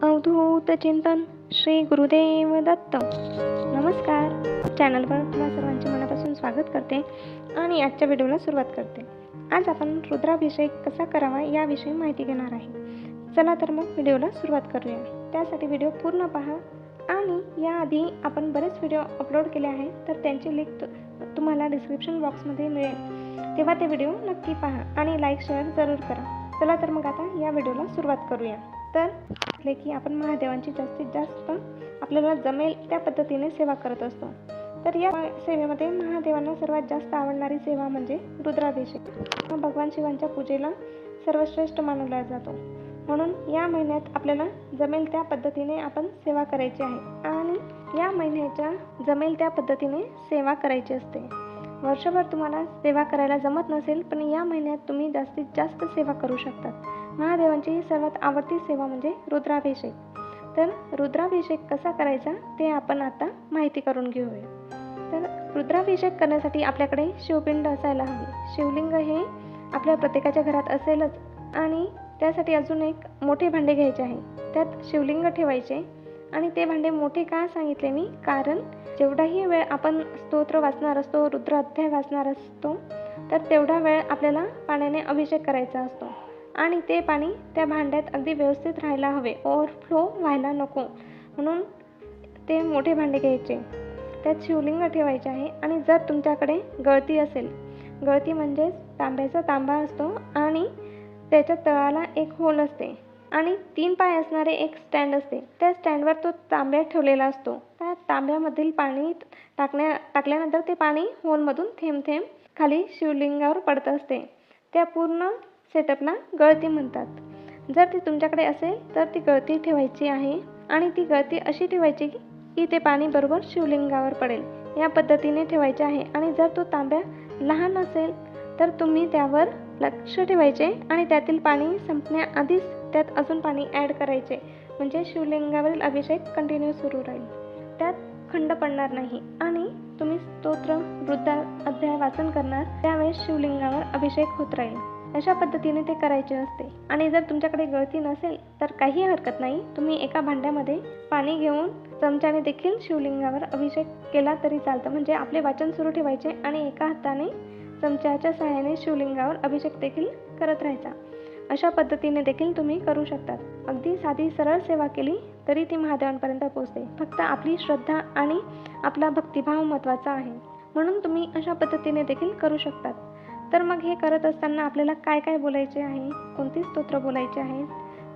अवधूत चिंतन श्री गुरुदेव दत्त. नमस्कार. चॅनलवर तुम्हा सर्वांचे मनापासून स्वागत करते आणि आजच्या व्हिडिओला सुरुवात करते. आज आपण रुद्राभिषेक कसा करावा याविषयी माहिती घेणार आहे. चला तर मग व्हिडिओला सुरुवात करूया. त्यासाठी व्हिडिओ पूर्ण पहा आणि याआधी आपण बरेच व्हिडिओ अपलोड केले आहेत, तर त्यांची लिंक तुम्हाला डिस्क्रिप्शन बॉक्समध्ये मिळेल, तेव्हा ते व्हिडिओ नक्की पहा आणि लाईक शेअर जरूर करा. चला तर मग आता या व्हिडिओला सुरुवात करूया. तर की आपण महादेवांची जास्तीत जास्त आपल्याला जमेल त्या पद्धतीने सेवा करत असतो. तर या सेवेमध्ये महादेवांना सर्वात जास्त आवडणारी सेवा म्हणजे रुद्राभिषेक. हा भगवान शिवांच्या पूजेला सर्वश्रेष्ठ मानला जातो. म्हणून या महिन्यात आपल्याला जमेल त्या पद्धतीने आपण सेवा करायची आहे आणि या महिन्याच्या जमेल त्या पद्धतीने सेवा करायची असते. वर्षभर तुम्हाला सेवा करायला जमत नसेल, पण या महिन्यात तुम्ही जास्तीत जास्त सेवा करू शकतात. महादेवांची ही सर्वात आवडती सेवा म्हणजे रुद्राभिषेक. तर रुद्राभिषेक कसा करायचा ते आपण आता माहिती करून घेऊया. तर रुद्राभिषेक करण्यासाठी आपल्याकडे शिवपिंड असायला हवी. शिवलिंग हे आपल्या प्रत्येकाच्या घरात असेलच आणि त्यासाठी अजून एक मोठे भांडे घ्यायचे आहे. त्यात शिवलिंग ठेवायचे आणि ते भांडे मोठे का सांगितले मी, कारण जेवढाही वेळ आपण स्तोत्र वाचणार असतो, रुद्र अध्याय वाचणार असतो, तर तेवढा वेळ आपल्याला पाण्याने अभिषेक करायचा असतो आणि ते पाणी त्या भांड्यात अगदी व्यवस्थित राहायला हवे, ओव्हरफ्लो व्हायला नको. म्हणून ते मोठे भांडे घ्यायचे, त्यात शिवलिंग ठेवायचे आहे. आणि जर तुमच्याकडे गळती असेल, गळती म्हणजेच तांब्याचा तांबा असतो आणि त्याच्या तळाला एक होल असते आणि 3 पाय असणारे एक स्टँड असते. त्या स्टँडवर तो तांब्या ठेवलेला असतो. त्या तांब्यामधील पाणी टाकल्यानंतर ते पाणी होलमधून थेंब थेंब खाली शिवलिंगावर पडत असते. त्या पूर्ण सेटअपला गळती म्हणतात. जर ती तुमच्याकडे असेल तर ती गळती ठेवायची आहे आणि ती गळती अशी ठेवायची की ते पाणी बरोबर शिवलिंगावर पडेल, या पद्धतीने ठेवायचे आहे. आणि जर तो तांब्या लहान असेल तर तुम्ही त्यावर लक्ष ठेवायचे आणि त्यातील पाणी संपण्याआधीच त्यात अजून पाणी ॲड करायचे, म्हणजे शिवलिंगावरील अभिषेक कंटिन्यू सुरू राहील, त्यात खंड पडणार नाही. आणि तुम्ही स्तोत्र रुद्र अध्याय वाचन करणार त्यावेळेस शिवलिंगावर अभिषेक होत राहील. अशा पद्धतीने ते करायचे असते. आणि जर तुमच्याकडे गळती नसेल तर काही हरकत नाही, तुम्ही एका भांड्यामध्ये पाणी घेऊन चमच्याने देखील शिवलिंगावर अभिषेक केला तरी चालतं. म्हणजे आपले वाचन सुरू ठेवायचे आणि एका हाताने चमच्याच्या सहाय्याने शिवलिंगावर अभिषेक देखील करत राहायचा. अशा पद्धतीने देखील तुम्ही करू शकतात. अगदी साधी सरळ सेवा केली तरी ती महादेवांपर्यंत पोहोचते. फक्त आपली श्रद्धा आणि आपला भक्तिभाव महत्त्वाचा आहे. म्हणून तुम्ही अशा पद्धतीने देखील करू शकतात. तर मग हे करत असताना आपल्याला काय काय बोलायचे आहे, कोणती स्तोत्र बोलायचे आहे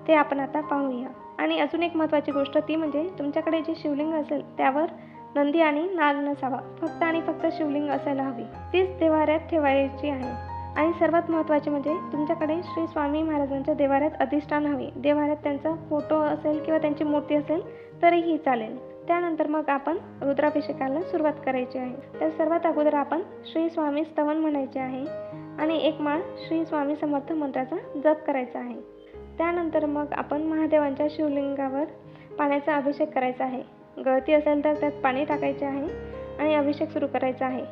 ते आपण आता पाहूया. आणि अजून एक महत्त्वाची गोष्ट ती म्हणजे तुमच्याकडे जे शिवलिंग असेल त्यावर नंदी आणि नाग नसावा, फक्त आणि फक्त शिवलिंग असायला हवी. तीच देव्हाऱ्यात ठेवायची आहे. आणि सर्वात महत्त्वाचे म्हणजे तुमच्याकडे श्री स्वामी महाराजांच्या देव्हाऱ्यात अधिष्ठान हवे. देव्हाऱ्यात त्यांचा फोटो असेल किंवा त्यांची मूर्ती असेल तरीही चालेल. त्यानंतर मग आपण रुद्राभिषेकाला सुरुवात करायची आहे. तर सर्वात अगोदर आपण श्री स्वामी स्तवन म्हणायचे आहे आणि एक माळ श्री स्वामी समर्थ मंत्राचा जप करायचा आहे. त्यानंतर मग आपण महादेवांच्या शिवलिंगावर पाण्याचा अभिषेक करायचा आहे. गळती असेल तर त्यात पाणी टाकायचे आहे आणि अभिषेक सुरू करायचा आहे.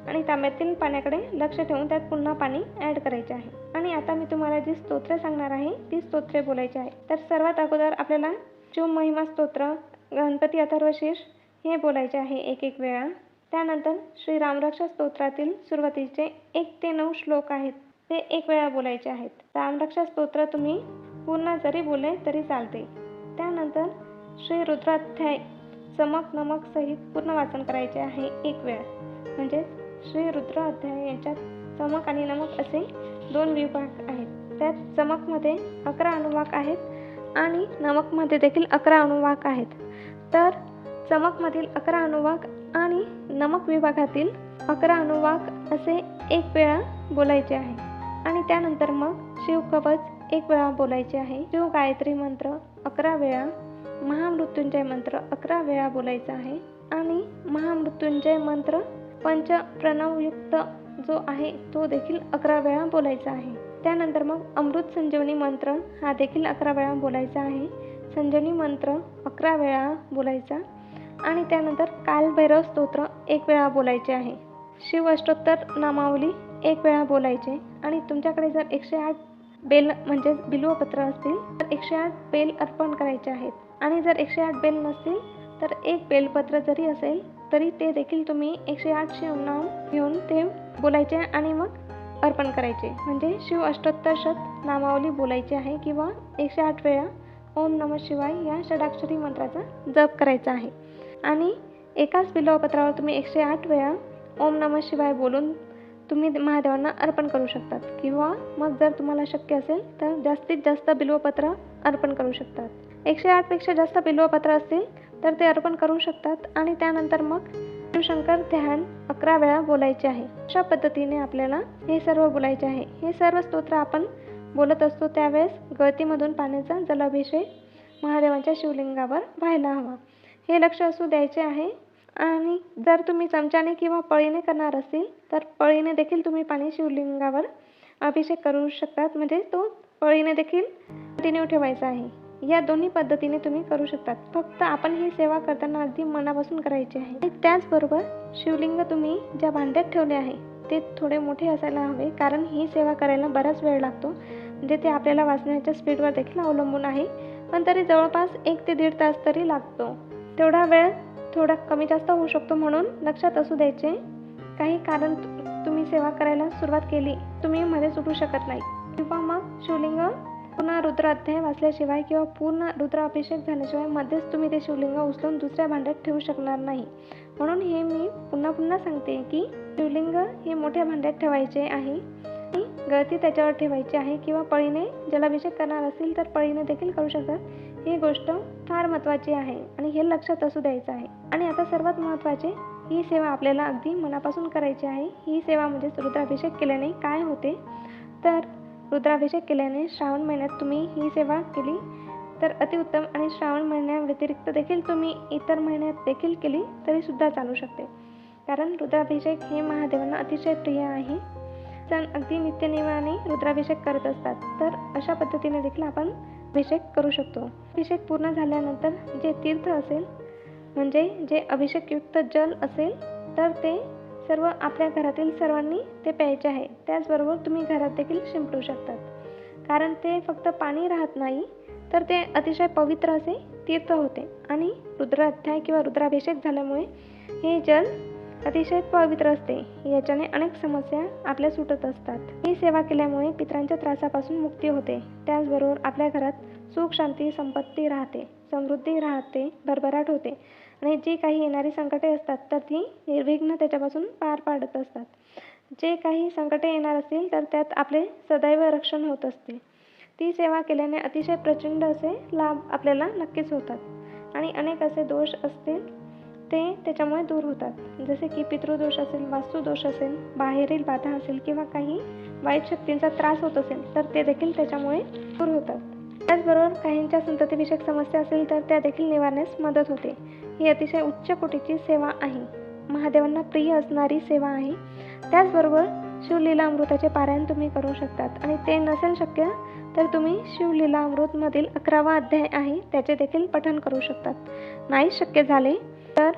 आणि तांब्यातील पाण्याकडे लक्ष ठेवून त्यात पुन्हा पाणी ॲड करायचे आहे. आणि आता मी तुम्हाला जी स्तोत्र सांगणार आहे ती स्तोत्रे बोलायची आहे. तर सर्वात अगोदर आपल्याला शिव महिमा स्तोत्र, गणपती अथर्वशीर्ष हे बोलायचे आहे एक एक वेळा. त्यानंतर श्री रामरक्षा स्तोत्रातील सुरुवातीचे 1 ते 9 श्लोक आहेत ते 1 वेळा बोलायचे आहेत. रामरक्षा स्तोत्र तुम्ही पूर्ण जरी बोलले तरी चालते. त्यानंतर श्री रुद्राध्याय चमक नमक सहित पूर्ण वाचन करायचे आहे 1 वेळा. म्हणजे श्री रुद्र अध्याय यांच्यात चमक आणि नमक असे 2 विभाग आहेत. त्यात चमकमध्ये 11 अनुवाक आहेत आणि नमकमध्ये देखील 11 अनुवाक आहेत. तर चमकमधील 11 अनुवाक आणि नमक विभागातील 11 अनुवाक असे 1 वेळा बोलायचे आहे. आणि त्यानंतर मग शिव कवच 1 वेळा बोलायचे आहे. शिव गायत्री मंत्र 11 वेळा, महामृत्युंजय मंत्र 11 वेळा बोलायचा आहे आणि महामृत्युंजय मंत्र पंच प्रणवयुक्त जो आहे तो देखील 11 वेळा बोलायचा आहे. त्यानंतर मग अमृत संजीवनी मंत्र हा देखील 11 वेळा बोलायचा आहे. संजीवनी मंत्र 11 वेळा बोलायचा आणि त्यानंतर कालभैरव स्तोत्र 1 वेळा बोलायचे आहे. शिव अष्टोत्तर नामावली 1 वेळा बोलायचे. आणि तुमच्याकडे जर 108 बेल म्हणजेच बिल्वपत्र असतील तर 108 बेल अर्पण करायचे आहेत आणि जर 108 बेल नसतील तर एक बेलपत्र जरी असेल तरी ते देखील तुम्ही 108 शिवनाम घेऊन ते बोलायचे आणि मग अर्पण करायचे. म्हणजे शिव अष्टोत्तर शत नामावली बोलायची आहे किंवा 108 वेळा ओम नमः शिवाय या षडाक्षरी मंत्राचा जप करायचा आहे. आणि एकाच बिल्वपत्रावर तुम्ही 108 वेळा ओम नमः शिवाय बोलून तुम्ही महादेवांना अर्पण करू शकतात किंवा मग जर तुम्हाला शक्य असेल तर जास्तीत जास्त बिल्वपत्र अर्पण करू शकतात. 108 पेक्षा जास्त बिल्वपत्र असतील तर ते अर्पण करू शकतात आणि त्यानंतर मग शिवशंकर ध्यान 11 वेळा बोलायचे आहे. अशा पद्धतीने आपल्याला हे सर्व बोलायचे आहे. हे सर्व स्तोत्र आपण बोलत असतो त्यावेळेस गळतीमधून पाण्याचा जलाभिषेक महादेवांच्या शिवलिंगावर व्हायला हवा, हे लक्ष असू द्यायचे आहे. आणि जर तुम्ही चमच्याने किंवा पळीने करणार असतील तर पळीने देखील तुम्ही पाणी शिवलिंगावर अभिषेक करू शकतात. म्हणजे तो पळीने देखील कंटिन्यू ठेवायचा आहे. या दोन्ही पद्धतीने तुम्ही करू शकतात. फक्त आपण ही सेवा करताना अगदी मनापासून करायची आहे. आणि त्याचबरोबर शिवलिंग तुम्ही ज्या भांड्यात ठेवले आहे ते थोडे मोठे असायला हवे, कारण ही सेवा करायला बराच वेळ लागतो. म्हणजे ते आपल्याला वाचण्याच्या स्पीडवर देखील अवलंबून आहे, पण तरी जवळपास 1 ते 1.5 तास तरी लागतो. तेवढा वेळ थोडा कमी जास्त होऊ शकतो, म्हणून लक्षात असू द्यायचे. काही कारण तुम्ही सेवा करायला सुरुवात केली तुम्ही मध्ये सुटू शकत नाही किंवा मग शिवलिंग पूर्ण रुद्र अध्याय वाचल्याशिवाय किंवा पूर्ण रुद्र अभिषेक झाल्याशिवाय मध्येच तुम्ही ते शिवलिंग उचलून दुसऱ्या भांड्यात ठेवू शकणार नाही. म्हणून हे मी पुन्हा सांगते की शिवलिंग हे मोठ्या भांड्यात ठेवायचे आहे आणि गळती त्याच्यावर ठेवायची आहे किंवा पळीने जलाभिषेक करणार असतील तर पळीने देखील करू शकतात. ही गोष्ट फार महत्त्वाची आहे आणि हे लक्षात असू द्यायचं आहे. आणि आता सर्वात महत्त्वाचे, ही सेवा आपल्याला अगदी मनापासून करायची आहे. ही सेवा म्हणजेच रुद्राभिषेक केल्याने काय होते तर रुद्राभिषेक केल्याने श्रावण महिन्यात तुम्ही ही सेवा केली तर अतिउत्तम आणि श्रावण महिन्याव्यतिरिक्त देखील तुम्ही इतर महिन्यात देखील केली तरी सुद्धा चालू शकते, कारण रुद्राभिषेक हे महादेवांना अतिशय प्रिय आहे. जण अगदी नित्यनेमाने रुद्राभिषेक करत असतात, तर अशा पद्धतीने देखील आपण अभिषेक करू शकतो. अभिषेक पूर्ण झाल्यानंतर जे तीर्थ असेल म्हणजे जे अभिषेकयुक्त जल असेल तर ते सर्व आपल्या घरातील सर्वांनी ते प्यायचे आहे. त्याचबरोबर तुम्ही घरात देखील शिंपडू शकतात, कारण ते फक्त पाणी राहत नाही तर ते अतिशय पवित्र असे तीर्थ होते. आणि रुद्र अध्याय किंवा रुद्राभिषेक झाल्यामुळे हे जल अतिशय पवित्र असते. याच्याने अनेक समस्या आपल्या सुटत असतात. ही सेवा केल्यामुळे पितरांच्या त्रासापासून मुक्ती होते. त्याचबरोबर आपल्या घरात सुख शांती संपत्ती राहते, समृद्धी राहते, भरभराट होते आणि जी काही येणारी संकटे असतात तर ती निर्विघ्न त्याच्यापासून पार पाडत असतात. जे काही संकटे येणार असतील तर त्यात आपले सदैव रक्षण होत असते. ती सेवा केल्याने अतिशय प्रचंड असे लाभ आपल्याला नक्कीच होतात आणि अनेक असे दोष असतील ते त्याच्यामुळे दूर होतात. जसे की पितृदोष असेल, वास्तुदोष असेल, बाहेरील बाधा असेल किंवा काही वाईट शक्तींचा त्रास होत असेल तर ते देखील त्याच्यामुळे दूर होतात. त्याचबरोबर काहींच्या संततीविषयक समस्या असेल तर त्या देखील निवारण्यास मदत होते. ही अतिशय उच्च कोटीची सेवा आहे, महादेवांना प्रिय असणारी सेवा आहे. त्याचबरोबर शिवलीला अमृताचे पारायण तुम्ही करू शकतात आणि ते नसेल शक्य तर तुम्ही शिवलीला अमृतमधील 11वा अध्याय आहे त्याचे देखील पठण करू शकतात. नाही शक्य झाले तर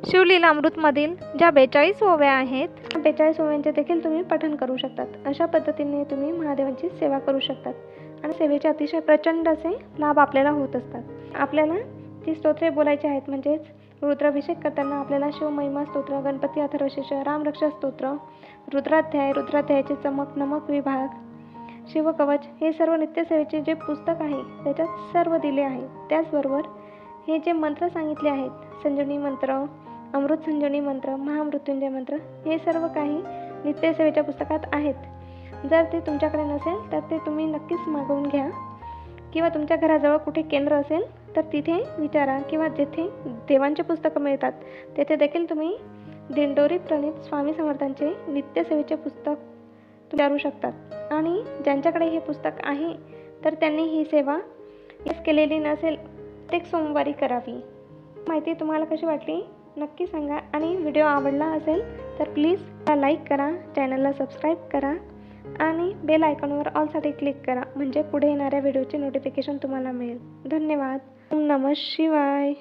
शिवलीला अमृतमधील ज्या 42 ओव्या आहेत 42 ओव्यांचे देखील तुम्ही पठण करू शकतात. अशा पद्धतीने तुम्ही महादेवांची सेवा करू शकतात आणि सेवेचे अतिशय प्रचंड असे लाभ आपल्याला होत असतात. आपल्याला ती स्तोत्रे बोलायची आहेत, म्हणजेच रुद्राभिषेक करताना आपल्याला शिवमहिमा स्तोत्र, गणपती अथर्वशीर्ष, रामरक्षा स्तोत्र, रुद्राध्याय, रुद्राध्यायाचे चमक नमक विभाग, शिवकवच हे सर्व नित्यसेवेचे जे पुस्तक आहे त्याच्यात सर्व दिले आहे. त्याचबरोबर हे जे मंत्र सांगितले आहेत, संजीवनी मंत्र, अमृत संजीवनी मंत्र, महामृत्युंजय मंत्र, हे सर्व काही नित्यसेवेच्या पुस्तकात आहेत. जर ते तुमच्याकडे नसेल तर ते तुम्ही नक्कीच मागवून घ्या किंवा तुमच्या घराजवळ कुठे केंद्र असेल तर तिथे विचारा किंवा जेथे देवांचे पुस्तकं मिळतात तेथे देखील तुम्ही दिंडोरी प्रणित स्वामी समर्थांचे नित्यसेवेचे पुस्तक विचारू शकतात. आणि ज्यांच्याकडे हे पुस्तक आहे तर त्यांनी ही सेवा केलेली नसेल प्रत्येक सोमवारी करावी. माहिती तुम्हाला कशी वाटली नक्की सांगा आणि व्हिडिओ आवडला असेल तर प्लीज लाईक करा, चॅनलला सबस्क्राईब करा आणि बेल आयकॉनवर ऑलसाठी क्लिक करा, म्हणजे पुढे येणाऱ्या व्हिडिओचे नोटिफिकेशन तुम्हाला मिळेल. धन्यवाद. ओम नमः शिवाय.